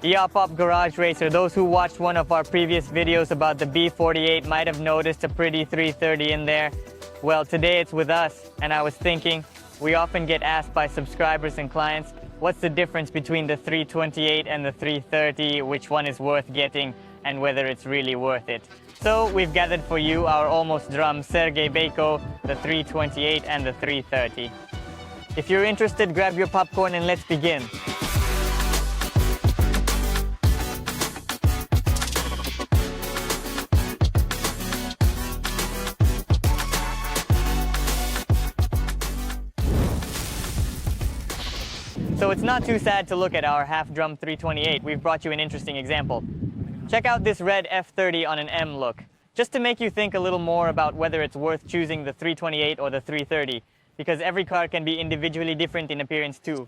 The Pop Garage Racer, those who watched one of our previous videos about the B48 might have noticed a pretty 330 in there. Well, today it's with us, and I was thinking, we often get asked by subscribers and clients, what's the difference between the 328 and the 330, which one is worth getting, and whether it's really worth it. So we've gathered for you our almost drum Sergei Beyko, the 328 and the 330. If you're interested, grab your popcorn and let's begin. So it's not too sad to look at our half-drum 328. We've brought you an interesting example. Check out this red F30 on an M look, just to make you think a little more about whether it's worth choosing the 328 or the 330, because every car can be individually different in appearance too.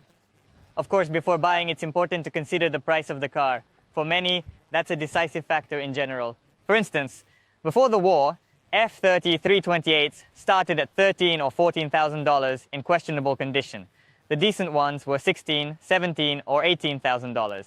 Of course, before buying, it's important to consider the price of the car. For many, that's a decisive factor in general. For instance, before the war, F30 328s started at $13,000 or $14,000 in questionable condition. The decent ones were $16,000, $17,000 or $18,000.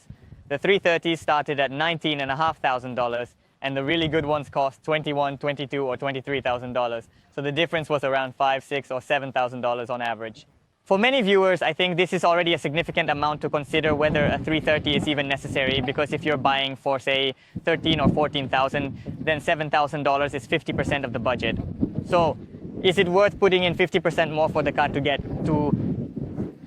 The 330s started at $19,500, and the really good ones cost $21,000, $22,000 or $23,000. So the difference was around $5,000, $6,000 or $7,000 on average. For many viewers, I think this is already a significant amount to consider whether a 330 is even necessary, because if you're buying for, say, $13,000 or $14,000, then $7,000 is 50% of the budget. So is it worth putting in 50% more for the car to get to?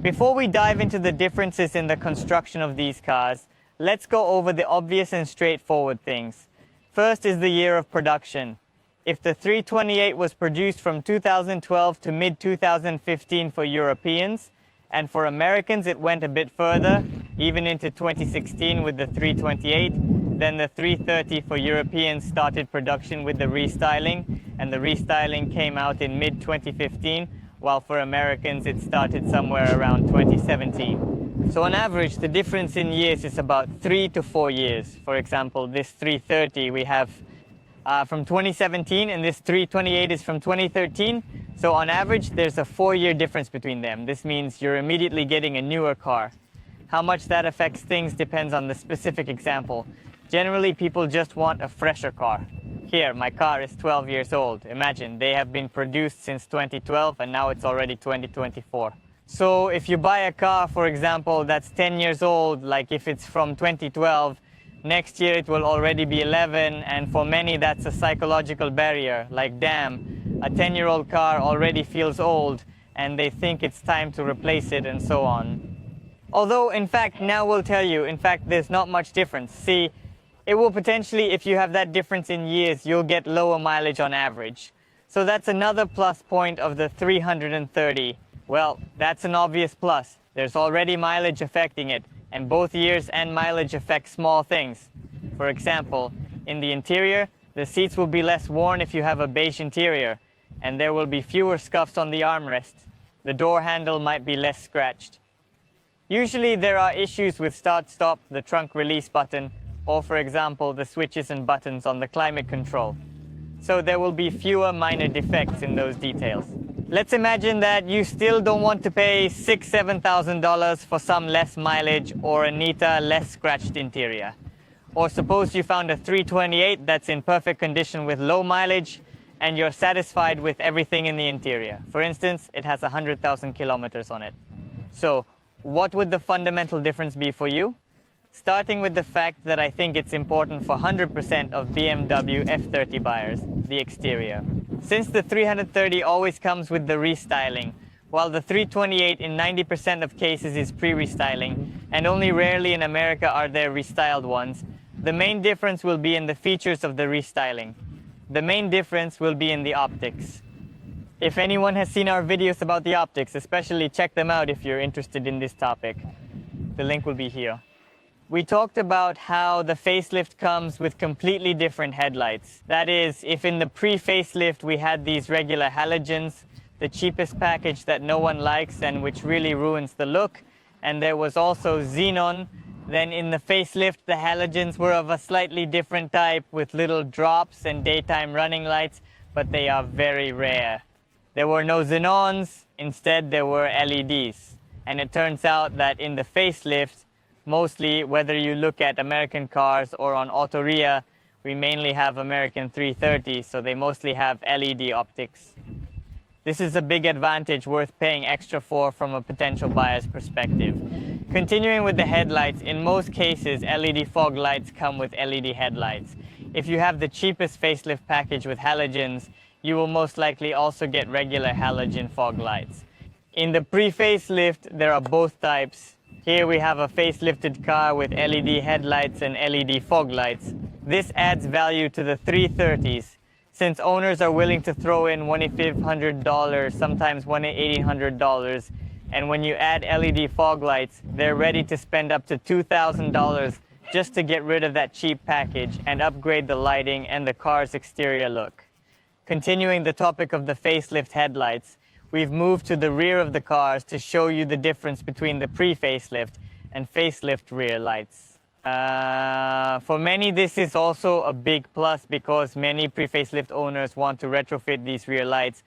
Before we dive into the differences in the construction of these cars, let's go over the obvious and straightforward things. First is the year of production. If the 328 was produced from 2012 to mid-2015 for Europeans, and for Americans it went a bit further, even into 2016 with the 328, then the 330 for Europeans started production with the restyling, and the restyling came out in mid-2015, while for Americans it started somewhere around 2017. So on average, the difference in years is about 3 to 4 years. For example, this 330 we have from 2017, and this 328 is from 2013. So on average, there's a 4-year difference between them. This means you're immediately getting a newer car. How much that affects things depends on the specific example. Generally, people just want a fresher car. Here, my car is 12 years old. Imagine, they have been produced since 2012 and now it's already 2024. So if you buy a car, for example, that's 10 years old, like if it's from 2012, next year it will already be 11, and for many that's a psychological barrier, like damn, a 10-year-old car already feels old and they think it's time to replace it and so on. Although, in fact, now we'll tell you, in fact, there's not much difference. See, it will potentially, if you have that difference in years, you'll get lower mileage on average. So that's another plus point of the 330. Well, that's an obvious plus. There's already mileage affecting it, and both years and mileage affect small things. For example, in the interior, the seats will be less worn if you have a beige interior, and there will be fewer scuffs on the armrest. The door handle might be less scratched. Usually there are issues with start-stop, the trunk release button, or for example, the switches and buttons on the climate control. So there will be fewer minor defects in those details. Let's imagine that you still don't want to pay $6,000, $7,000 for some less mileage or a neater, less scratched interior. Or suppose you found a 328 that's in perfect condition with low mileage and you're satisfied with everything in the interior. For instance, it has 100,000 kilometers on it. So what would the fundamental difference be for you? Starting with the fact that I think it's important for 100% of BMW F30 buyers, the exterior. Since the 330 always comes with the restyling, while the 328 in 90% of cases is pre-restyling, and only rarely in America are there restyled ones, the main difference will be in the features of the restyling. The main difference will be in the optics. If anyone has seen our videos about the optics, especially check them out if you're interested in this topic. The link will be here. We talked about how the facelift comes with completely different headlights. That is, if in the pre-facelift we had these regular halogens, the cheapest package that no one likes and which really ruins the look, and there was also xenon, then in the facelift the halogens were of a slightly different type with little drops and daytime running lights, but they are very rare. There were no xenons, instead there were LEDs. And it turns out that in the facelift, Mostly, whether you look at American cars or on Autoria, we mainly have American 330, so they mostly have LED optics. This is a big advantage worth paying extra for from a potential buyer's perspective. Continuing with the headlights, in most cases, LED fog lights come with LED headlights. If you have the cheapest facelift package with halogens, you will most likely also get regular halogen fog lights. In the pre-facelift, there are both types. Here we have a facelifted car with LED headlights and LED fog lights. This adds value to the 330s, since owners are willing to throw in $2,500, sometimes $1,800, and when you add LED fog lights, they're ready to spend up to $2,000 just to get rid of that cheap package and upgrade the lighting and the car's exterior look. Continuing the topic of the facelift headlights, we've moved to the rear of the cars to show you the difference between the pre-facelift and facelift rear lights. For many, this is also a big plus because many pre-facelift owners want to retrofit these rear lights.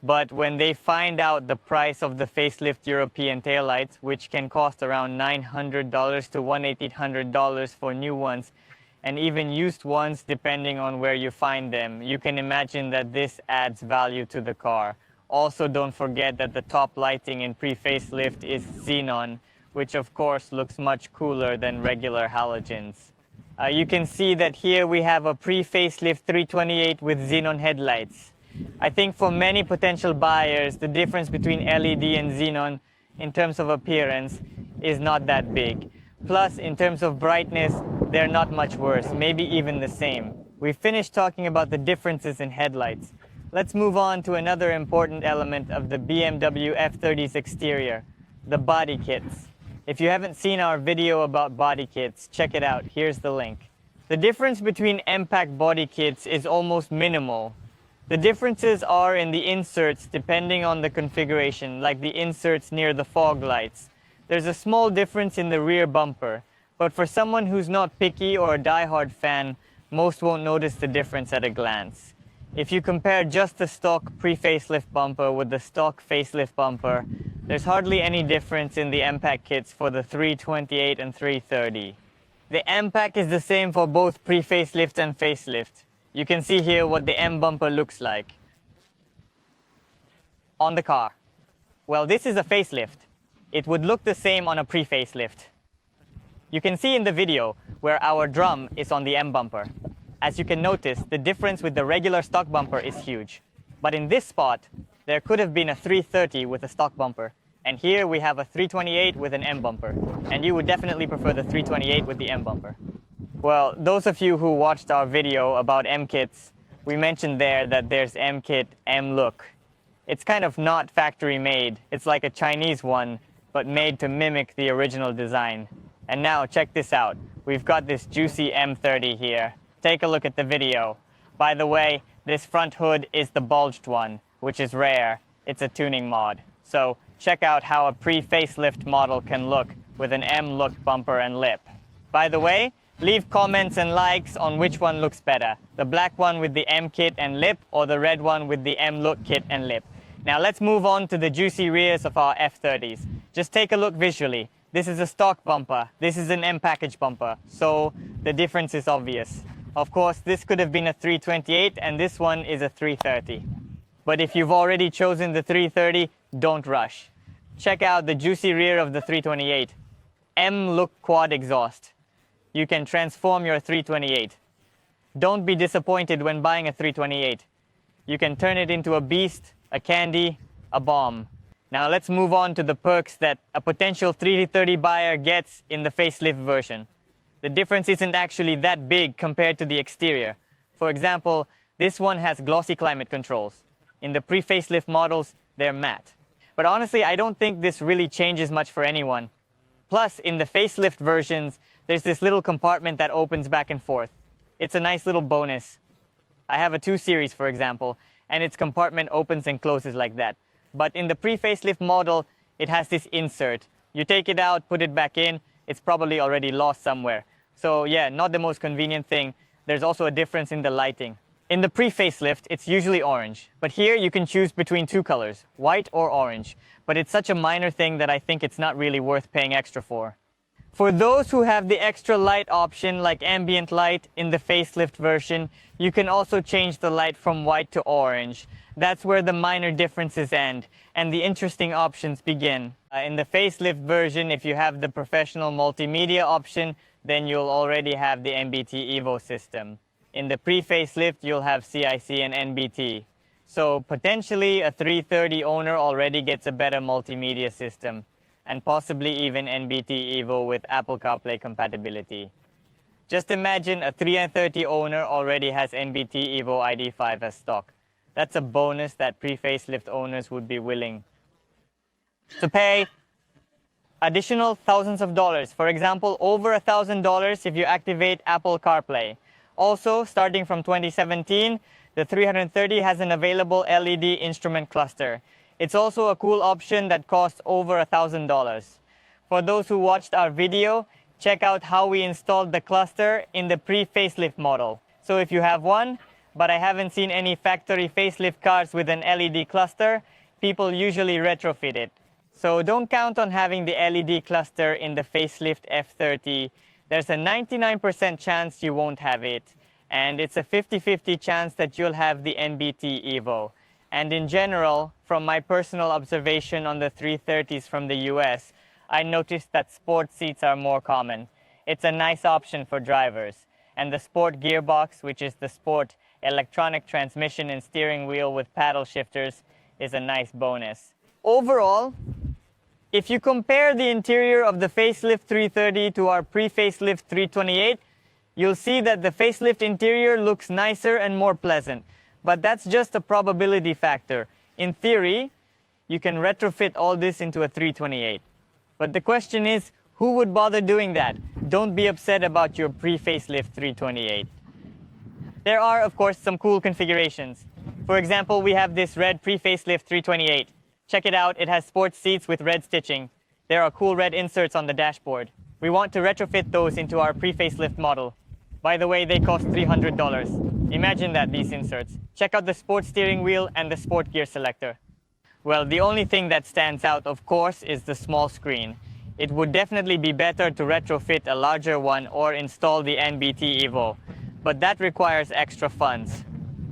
But when they find out the price of the facelift European taillights, which can cost around $900 to $1,800 for new ones, and even used ones depending on where you find them, you can imagine that this adds value to the car. Also, don't forget that the top lighting in pre-facelift is xenon, which of course looks much cooler than regular halogens. You can see that here we have a pre-facelift 328 with xenon headlights. I think for many potential buyers, the difference between LED and xenon in terms of appearance is not that big. Plus, in terms of brightness, they're not much worse, maybe even the same. We've finished talking about the differences in headlights. Let's move on to another important element of the BMW F30's exterior, the body kits. If you haven't seen our video about body kits, check it out. Here's the link. The difference between M-Pack body kits is almost minimal. The differences are in the inserts depending on the configuration, like the inserts near the fog lights. There's a small difference in the rear bumper, but for someone who's not picky or a die-hard fan, most won't notice the difference at a glance. If you compare just the stock pre-facelift bumper with the stock facelift bumper, there's hardly any difference in the M-Pack kits for the 328 and 330. The M-Pack is the same for both pre-facelift and facelift. You can see here what the M bumper looks like on the car. Well, this is a facelift. It would look the same on a pre-facelift. You can see in the video where our drum is on the M bumper. As you can notice, the difference with the regular stock bumper is huge. But in this spot, there could have been a 330 with a stock bumper. And here we have a 328 with an M bumper. And you would definitely prefer the 328 with the M bumper. Well, those of you who watched our video about M-kits, we mentioned there that there's M-kit, M-look. It's kind of not factory made. It's like a Chinese one, but made to mimic the original design. And now check this out. We've got this juicy M30 here. Take a look at the video. By the way, this front hood is the bulged one, which is rare. It's a tuning mod. So check out how a pre-facelift model can look with an M-look bumper and lip. By the way, leave comments and likes on which one looks better, the black one with the M kit and lip or the red one with the M look kit and lip. Now let's move on to the juicy rears of our F30s. Just take a look visually. This is a stock bumper, this is an M package bumper, so the difference is obvious. Of course, this could have been a 328 and this one is a 330. But if you've already chosen the 330, don't rush. Check out the juicy rear of the 328. M look quad exhaust. You can transform your 328. Don't be disappointed when buying a 328. You can turn it into a beast, a candy, a bomb. Now let's move on to the perks that a potential 330 buyer gets in the facelift version. The difference isn't actually that big compared to the exterior. For example, this one has glossy climate controls. In the pre-facelift models, they're matte. But honestly, I don't think this really changes much for anyone. Plus, in the facelift versions, there's this little compartment that opens back and forth. It's a nice little bonus. I have a 2 Series, for example, and its compartment opens and closes like that. But in the pre-facelift model, it has this insert. You take it out, put it back in, it's probably already lost somewhere. So yeah, not the most convenient thing. There's also a difference in the lighting. In the pre-facelift, it's usually orange. But here you can choose between 2 colors, white or orange. But it's such a minor thing that I think it's not really worth paying extra for. For those who have the extra light option like ambient light in the facelift version, you can also change the light from white to orange. That's where the minor differences end and the interesting options begin. In the facelift version, if you have the professional multimedia option, then you'll already have the NBT Evo system. In the pre-facelift, you'll have CIC and NBT. So potentially a 330 owner already gets a better multimedia system, and possibly even NBT Evo with Apple CarPlay compatibility. Just imagine a 330 owner already has NBT Evo ID5 as stock. That's a bonus that pre-facelift owners would be willing to pay additional thousands of dollars. For example, over $1,000 if you activate Apple CarPlay. Also, starting from 2017, the 330 has an available LED instrument cluster. It's also a cool option that costs over $1,000. For those who watched our video, check out how we installed the cluster in the pre-facelift model. So if you have one, but I haven't seen any factory facelift cars with an LED cluster, people usually retrofit it. So don't count on having the LED cluster in the facelift F30. There's a 99% chance you won't have it, and it's a 50-50 chance that you'll have the NBT Evo. And in general, from my personal observation on the 330s from the US, I noticed that sport seats are more common. It's a nice option for drivers. And the sport gearbox, which is the sport electronic transmission and steering wheel with paddle shifters, is a nice bonus. Overall, if you compare the interior of the facelift 330 to our pre-facelift 328, you'll see that the facelift interior looks nicer and more pleasant. But that's just a probability factor. In theory, you can retrofit all this into a 328. But the question is, who would bother doing that? Don't be upset about your pre-facelift 328. There are, of course, some cool configurations. For example, we have this red pre-facelift 328. Check it out, it has sports seats with red stitching. There are cool red inserts on the dashboard. We want to retrofit those into our pre-facelift model. By the way, they cost $300. Imagine that, these inserts. Check out the sport steering wheel and the sport gear selector. Well, the only thing that stands out, of course, is the small screen. It would definitely be better to retrofit a larger one or install the NBT Evo, but that requires extra funds.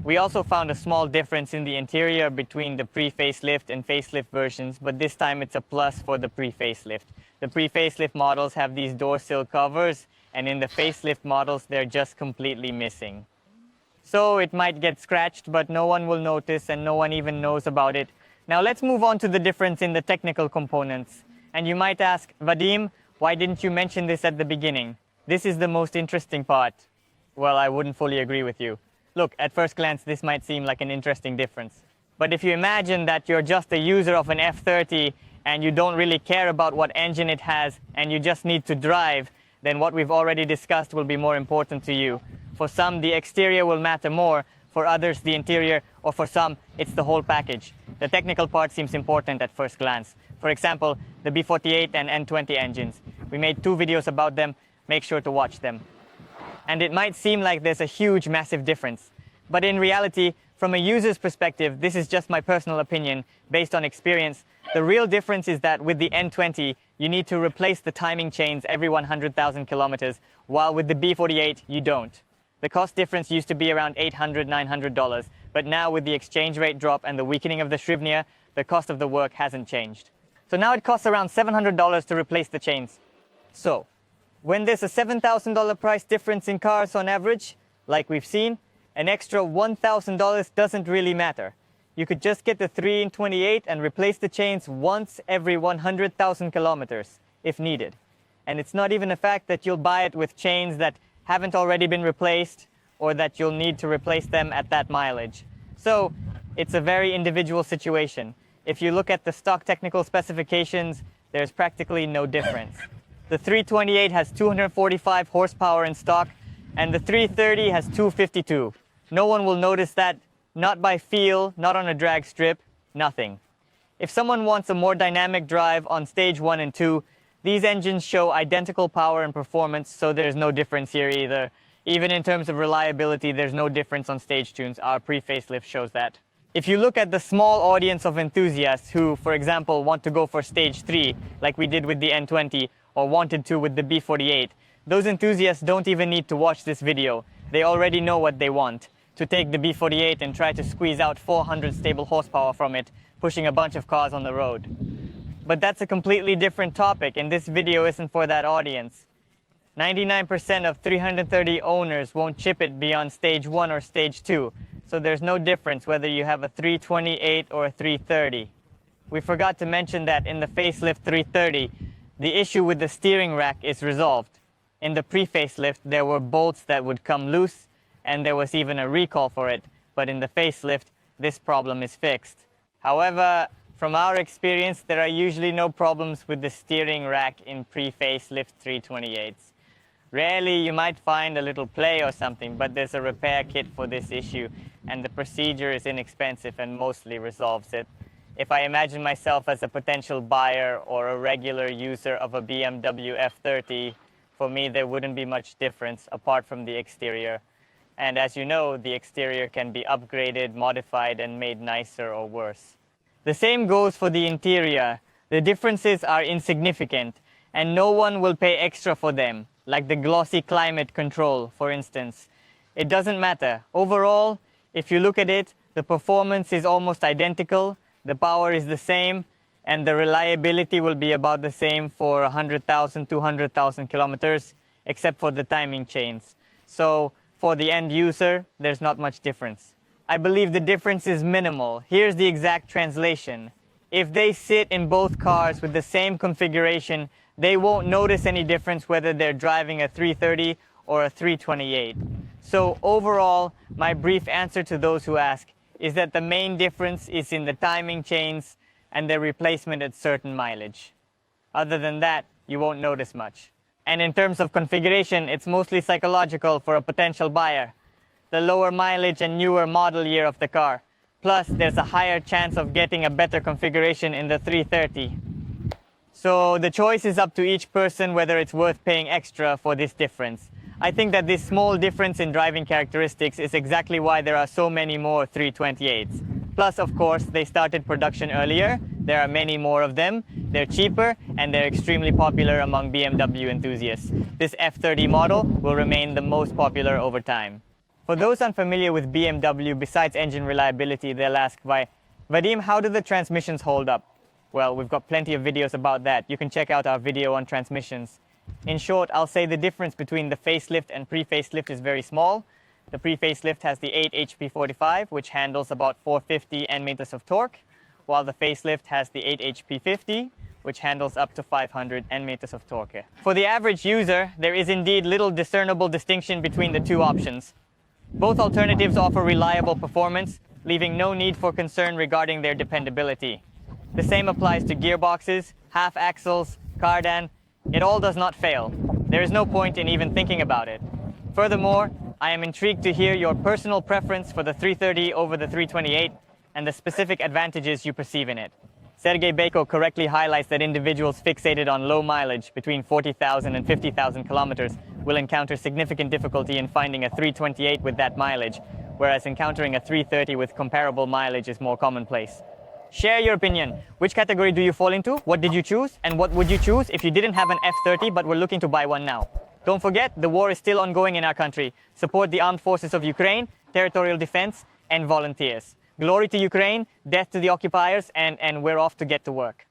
We also found a small difference in the interior between the pre-facelift and facelift versions, but this time it's a plus for the pre-facelift. The pre-facelift models have these door sill covers, and in the facelift models, they're just completely missing. So it might get scratched, but no one will notice and no one even knows about it. Now let's move on to the difference in the technical components. And you might ask, Vadim, why didn't you mention this at the beginning? This is the most interesting part. Well, I wouldn't fully agree with you. Look, at first glance, this might seem like an interesting difference. But if you imagine that you're just a user of an F30 and you don't really care about what engine it has and you just need to drive, then what we've already discussed will be more important to you. For some, the exterior will matter more. For others, the interior, or for some, it's the whole package. The technical part seems important at first glance. For example, the B48 and N20 engines. We made 2 videos about them. Make sure to watch them. And it might seem like there's a huge, massive difference. But in reality, from a user's perspective, this is just my personal opinion, based on experience. The real difference is that with the N20, you need to replace the timing chains every 100,000 kilometers, while with the B48, you don't. The cost difference used to be around $800, $900, but now with the exchange rate drop and the weakening of the hryvnia, the cost of the work hasn't changed. So now it costs around $700 to replace the chains. So, when there's a $7,000 price difference in cars on average, like we've seen, an extra $1,000 doesn't really matter. You could just get the 328 and replace the chains once every 100,000 kilometers, if needed. And it's not even a fact that you'll buy it with chains that haven't already been replaced, or that you'll need to replace them at that mileage. So, it's a very individual situation. If you look at the stock technical specifications, there's practically no difference. The 328 has 245 horsepower in stock, and the 330 has 252. No one will notice that, not by feel, not on a drag strip, nothing. If someone wants a more dynamic drive on stage 1 and 2, these engines show identical power and performance, so there's no difference here either. Even in terms of reliability, there's no difference on stage tunes. Our pre-facelift shows that. If you look at the small audience of enthusiasts who, for example, want to go for stage 3, like we did with the N20, or wanted to with the B48. Those enthusiasts don't even need to watch this video. They already know what they want: to take the B48 and try to squeeze out 400 stable horsepower from it, pushing a bunch of cars on the road. But that's a completely different topic, and this video isn't for that audience. 99% of 330 owners won't chip it beyond stage 1 or stage 2, so there's no difference whether you have a 328 or a 330. We forgot to mention that in the facelift 330, the issue with the steering rack is resolved. In the pre-facelift, there were bolts that would come loose, and there was even a recall for it, but in the facelift, this problem is fixed. However, from our experience, there are usually no problems with the steering rack in pre-facelift 328s. Rarely you might find a little play or something, but there's a repair kit for this issue, and the procedure is inexpensive and mostly resolves it. If I imagine myself as a potential buyer or a regular user of a BMW F30, for me there wouldn't be much difference apart from the exterior. And as you know, the exterior can be upgraded, modified, and made nicer or worse. The same goes for the interior. The differences are insignificant, and no one will pay extra for them, like the glossy climate control, for instance. It doesn't matter. Overall, if you look at it, the performance is almost identical, the power is the same, and the reliability will be about the same for 100,000, 200,000 kilometers, except for the timing chains. So for the end user, there's not much difference. I believe the difference is minimal. Here's the exact translation. If they sit in both cars with the same configuration, they won't notice any difference whether they're driving a 330 or a 328. So overall, my brief answer to those who ask is that the main difference is in the timing chains and their replacement at certain mileage. Other than that, you won't notice much. And in terms of configuration, it's mostly psychological for a potential buyer. The lower mileage and newer model year of the car. Plus, there's a higher chance of getting a better configuration in the 330. So the choice is up to each person whether it's worth paying extra for this difference. I think that this small difference in driving characteristics is exactly why there are so many more 328s. Plus, of course, they started production earlier, there are many more of them, they're cheaper, and they're extremely popular among BMW enthusiasts. This F30 model will remain the most popular over time. For those unfamiliar with BMW, besides engine reliability, they'll ask, Vadim, how do the transmissions hold up? Well, we've got plenty of videos about that. You can check out our video on transmissions. In short, I'll say the difference between the facelift and pre-facelift is very small. The pre-facelift has the 8 HP 45, which handles about 450 Nm of torque, while the facelift has the 8 HP 50, which handles up to 500 Nm of torque. For the average user, there is indeed little discernible distinction between the two options. Both alternatives offer reliable performance, leaving no need for concern regarding their dependability. The same applies to gearboxes, half axles, cardan. It all does not fail. There is no point in even thinking about it. Furthermore, I am intrigued to hear your personal preference for the 330 over the 328 and the specific advantages you perceive in it. Sergey Beko correctly highlights that individuals fixated on low mileage between 40,000 and 50,000 kilometers will encounter significant difficulty in finding a 328 with that mileage, whereas encountering a 330 with comparable mileage is more commonplace. Share your opinion. Which category do you fall into? What did you choose? And what would you choose if you didn't have an F30 but were looking to buy one now? Don't forget, the war is still ongoing in our country. Support the armed forces of Ukraine, territorial defense, and volunteers. Glory to Ukraine, death to the occupiers, and we're off to get to work.